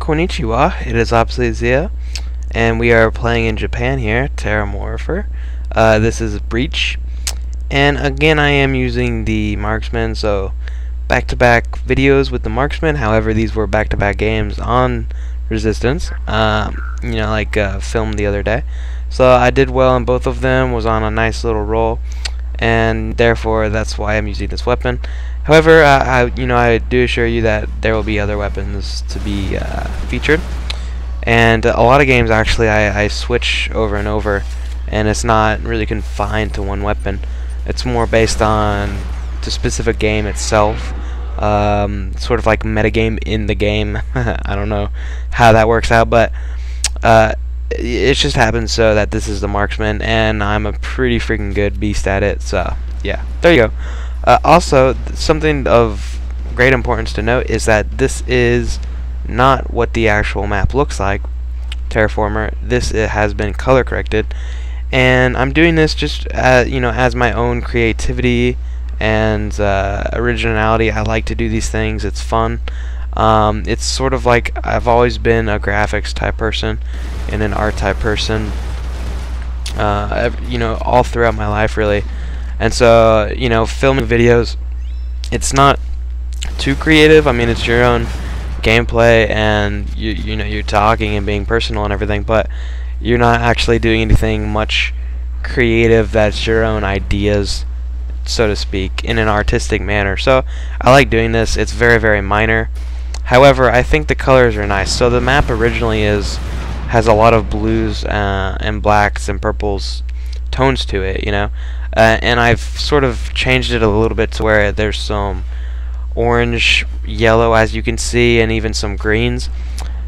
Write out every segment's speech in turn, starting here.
Konnichiwa, it is Obsolete Zia, and we are playing in Japan here, Terraformer. This is Breach, and again I am using the Marksman, so back-to-back videos with the Marksman. However, these were back-to-back games on Resistance, filmed the other day. So I did well in both of them, was on a nice little roll, and therefore that's why I'm using this weapon. However, I do assure you that there will be other weapons to be featured, and a lot of games actually I switch over and over, and it's not really confined to one weapon. It's more based on the specific game itself, sort of like metagame in the game. I don't know how that works out, but it just happens so that this is the Marksman, and I'm a pretty freaking good beast at it. So yeah, there you go. Also, something of great importance to note is that this is not what the actual map looks like. Terraformer. This has been color corrected, and I'm doing this just as my own creativity and originality. I like to do these things. It's fun. It's sort of like I've always been a graphics type person and an art type person. All throughout my life, really. And so, filming videos, it's not too creative. I mean, it's your own gameplay, and you're talking and being personal and everything, but you're not actually doing anything much creative. That's your own ideas, so to speak, in an artistic manner. So I like doing this. It's very, very minor. However, I think the colors are nice. So the map originally has a lot of blues and blacks and purples tones to it, and I've sort of changed it a little bit to where there's some orange, yellow, as you can see, and even some greens.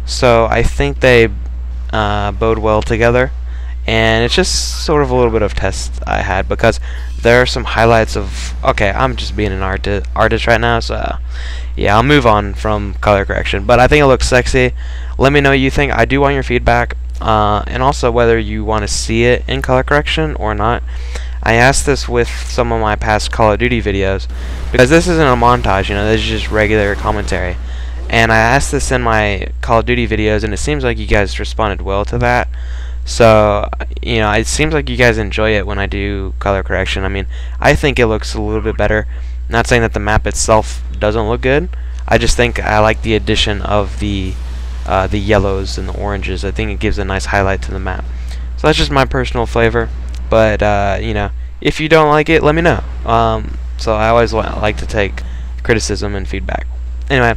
So I think they bode well together, and it's just sort of a little bit of test I had, because there are some highlights of, okay, I'm just being an artist right now, so yeah, I'll move on from color correction, but I think it looks sexy. Let me know what you think. I do want your feedback, and also whether you want to see it in color correction or not. I asked this with some of my past Call of Duty videos, because this isn't a montage, this is just regular commentary. And I asked this in my Call of Duty videos, and it seems like you guys responded well to that. So, it seems like you guys enjoy it when I do color correction. I mean, I think it looks a little bit better. Not saying that the map itself doesn't look good. I just think I like the addition of the yellows and the oranges. I think it gives a nice highlight to the map. So that's just my personal flavor. But if you don't like it, let me know. So I always like to take criticism and feedback. Anyway,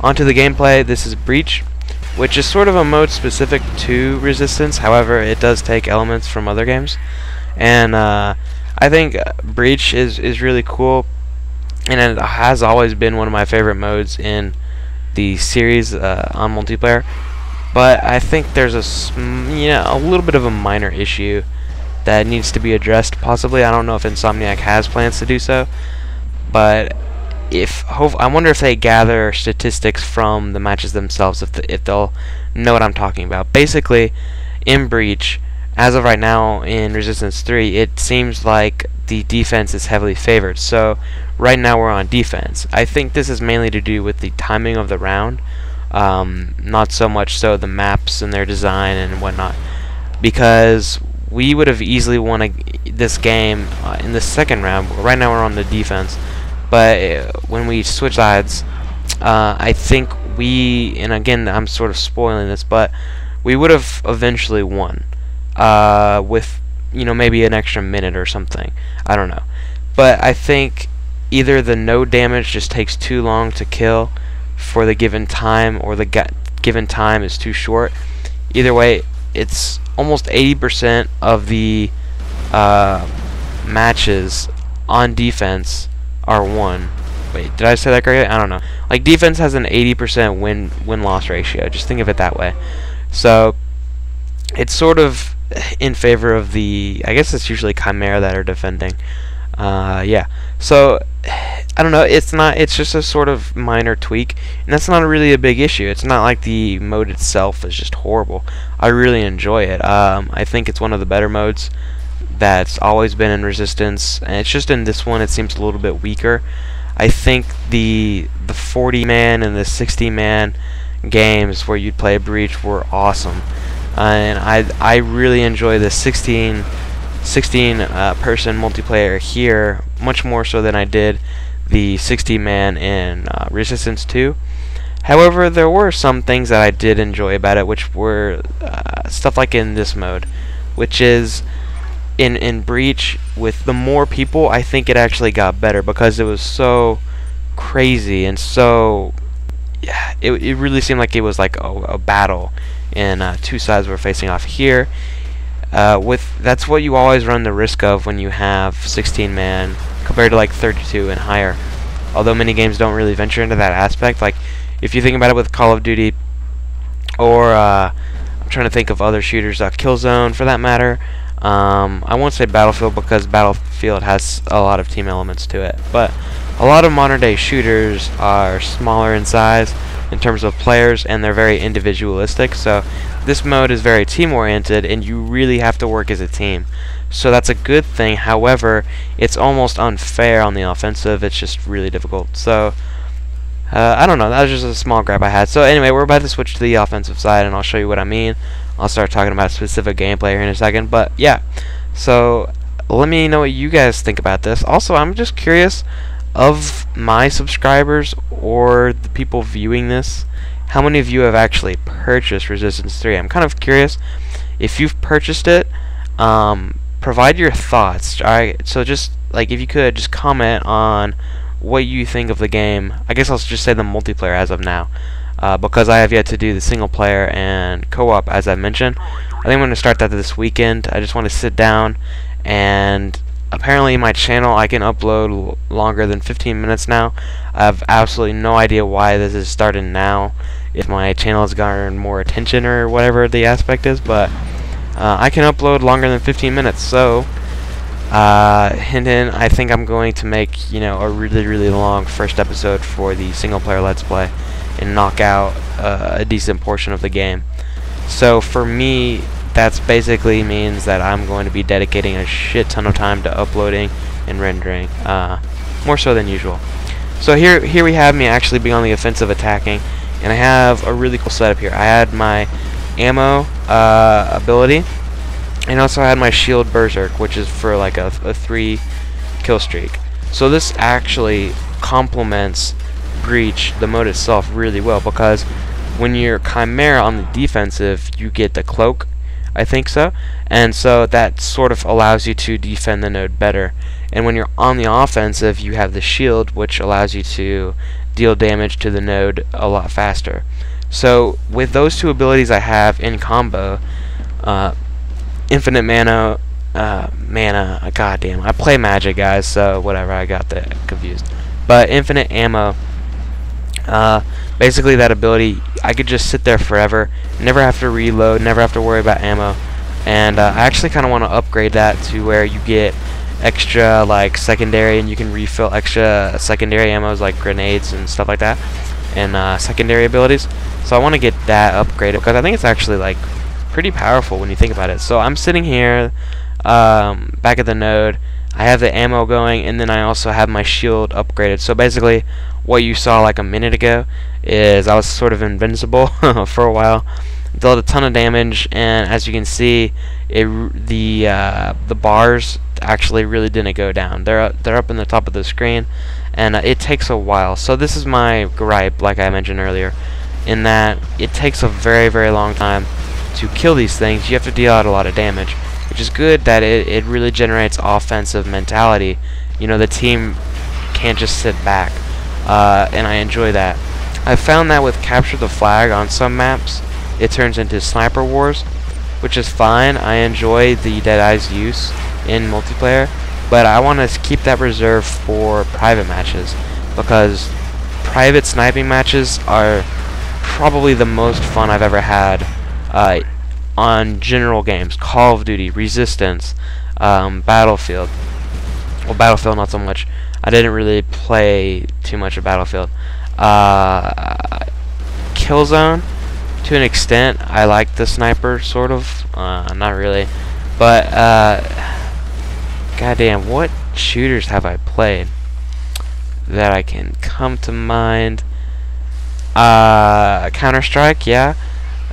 onto the gameplay. This is Breach, which is sort of a mode specific to Resistance. However, it does take elements from other games, and I think Breach is really cool, and it has always been one of my favorite modes in the series on multiplayer. But I think there's a little bit of a minor issue that needs to be addressed, possibly. I don't know if Insomniac has plans to do so, but I wonder if they gather statistics from the matches themselves, if they'll know what I'm talking about. Basically, in Breach, as of right now in Resistance 3, it seems like the defense is heavily favored. So right now we're on defense. I think this is mainly to do with the timing of the round, not so much so the maps and their design and whatnot, because we would have easily won this game in the second round. Right now we're on the defense, but when we switch sides, I think and again I'm sort of spoiling this, but we would have eventually won with maybe an extra minute or something. I don't know, but I think either the no damage just takes too long to kill for the given time, or the given time is too short. Either way, it's almost 80% of the matches on defense are won. Wait, did I say that correctly? I don't know. Like, defense has an 80% win-loss ratio. Just think of it that way. So it's sort of in favor of I guess it's usually Chimera that are defending. Yeah. So I don't know. It's just a sort of minor tweak, and that's not really a big issue. It's not like the mode itself is just horrible. I really enjoy it. I think it's one of the better modes that's always been in Resistance, and it's just in this one it seems a little bit weaker. I think the 40-man and the 60-man games where you'd play Breach were awesome. And I really enjoy the 16 person multiplayer here much more so than I did the 60-man in Resistance 2. However, there were some things that I did enjoy about it, which were stuff like in this mode, which is in Breach, with the more people, I think it actually got better because it was so crazy and so, yeah, it really seemed like it was like a battle, and two sides were facing off. Here, that's what you always run the risk of when you have 16-man compared to like 32 and higher. Although many games don't really venture into that aspect. Like if you think about it with Call of Duty, or I'm trying to think of other shooters, Killzone for that matter. I won't say Battlefield because Battlefield has a lot of team elements to it, but a lot of modern day shooters are smaller in size in terms of players, and they're very individualistic. So this mode is very team oriented, and you really have to work as a team. So that's a good thing. However, it's almost unfair on the offensive. It's just really difficult. So I don't know, that was just a small gripe I had. So anyway, we're about to switch to the offensive side, and I'll show you what I mean. I'll start talking about specific gameplay here in a second. But yeah, so let me know what you guys think about this. Also, I'm just curious, of my subscribers or the people viewing this, how many of you have actually purchased Resistance 3? I'm kind of curious. If you've purchased it, provide your thoughts. Alright, so just like, if you could just comment on what you think of the game. I guess I'll just say the multiplayer as of now, because I have yet to do the single player and co-op, as I mentioned. I think I'm going to start that this weekend. I just want to sit down, and apparently my channel, I can upload longer than 15 minutes now. I have absolutely no idea why this is starting now, if my channel has garnered more attention or whatever the aspect is, but I can upload longer than 15 minutes. So hint, I think I'm going to make, you know, a really long first episode for the single player Let's Play and knock out a decent portion of the game. So for me, that's basically means that I'm going to be dedicating a shit ton of time to uploading and rendering, more so than usual. So here we have me actually being on the offensive attacking, and I have a really cool setup here. I had my ammo ability, and also I had my shield berserk, which is for like a 3 kill streak. So this actually complements Breach, the mode itself, really well, because when you're Chimera on the defensive, you get the cloak, I think so, and so that sort of allows you to defend the node better. And when you're on the offensive, you have the shield, which allows you to deal damage to the node a lot faster. So with those two abilities I have in combo, infinite mana, goddamn, I play Magic, guys, so whatever, I got that confused. But infinite ammo, basically that ability, I could just sit there forever, never have to reload, never have to worry about ammo. And I actually kind of want to upgrade that to where you get extra like secondary, and you can refill extra secondary ammos like grenades and stuff like that, and secondary abilities. So I want to get that upgraded because I think it's actually like pretty powerful when you think about it. So I'm sitting here back at the node. I have the ammo going, and then I also have my shield upgraded. So basically what you saw like a minute ago is I was sort of invincible for a while, dealt a ton of damage, and as you can see, the bars actually really didn't go down. They're up in the top of the screen, and it takes a while. So this is my gripe, like I mentioned earlier, in that it takes a very long time to kill these things. You have to deal out a lot of damage, which is good that it really generates offensive mentality. You know, the team can't just sit back, and I enjoy that. I found that with Capture the Flag on some maps, it turns into Sniper Wars, which is fine. I enjoy the Deadeye's use in multiplayer, but I want to keep that reserved for private matches, because private sniping matches are probably the most fun I've ever had on general games. Call of Duty, Resistance, Battlefield. Well, Battlefield not so much. I didn't really play too much of Battlefield. Killzone, to an extent. I like the sniper, sort of. Not really. But, goddamn, what shooters have I played that I can come to mind? Counter-Strike, yeah,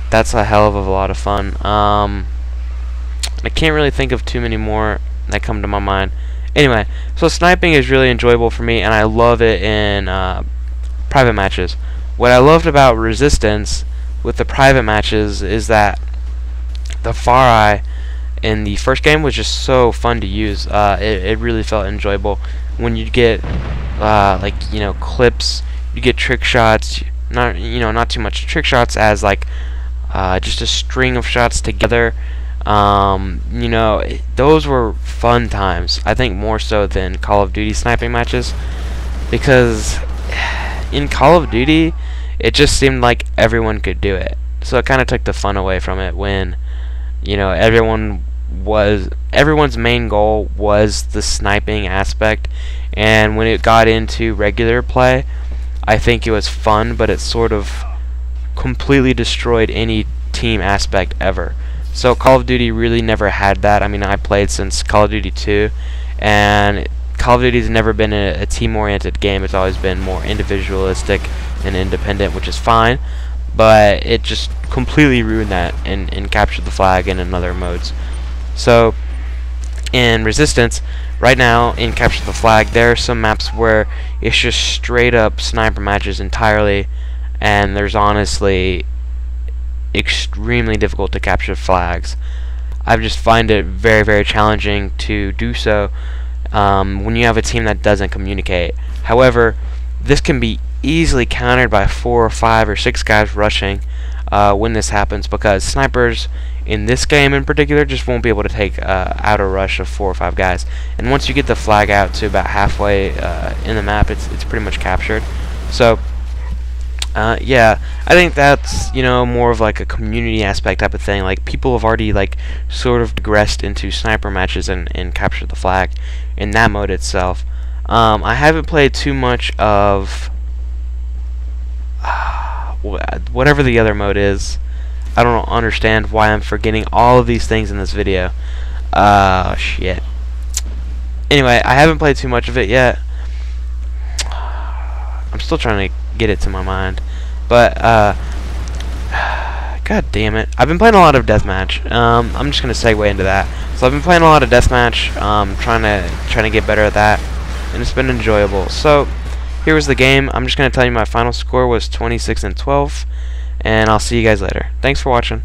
that's a hell of a lot of fun. I can't really think of too many more that come to my mind. Anyway, so sniping is really enjoyable for me, and I love it in private matches. What I loved about Resistance with the private matches is that the Far Eye in the first game was just so fun to use. It really felt enjoyable when you get like, you know, clips, you get trick shots, not too much trick shots as like just a string of shots together. You know, those were fun times. I think more so than Call of Duty sniping matches, because in Call of Duty it just seemed like everyone could do it. So it kind of took the fun away from it when, you know, everyone's main goal was the sniping aspect, and when it got into regular play, I think it was fun, but it sort of completely destroyed any team aspect ever. So Call of Duty really never had that. I mean, I played since Call of Duty 2, and Call of Duty's never been a team-oriented game. It's always been more individualistic and independent, which is fine, but it just completely ruined that in Capture the Flag and in other modes. So in Resistance, right now in Capture the Flag, there are some maps where it's just straight up sniper matches entirely, and there's honestly extremely difficult to capture flags. I just find it very, very challenging to do so when you have a team that doesn't communicate. However, this can be easily countered by 4 or 5 or 6 guys rushing when this happens, because snipers in this game in particular just won't be able to take out a rush of 4 or 5 guys. And once you get the flag out to about halfway in the map, it's pretty much captured. So yeah, I think that's, you know, more of like a community aspect type of thing. Like, people have already like sort of digressed into sniper matches and Capture the Flag in that mode itself. I haven't played too much of whatever the other mode is. I don't understand why I'm forgetting all of these things in this video. Shit. Anyway, I haven't played too much of it yet. I'm still trying to get it to my mind, but god damn it, I've been playing a lot of deathmatch. I'm just gonna segue into that. So I've been playing a lot of deathmatch, trying to get better at that, and it's been enjoyable. So here was the game. I'm just gonna tell you my final score was 26-12, and I'll see you guys later. Thanks for watching.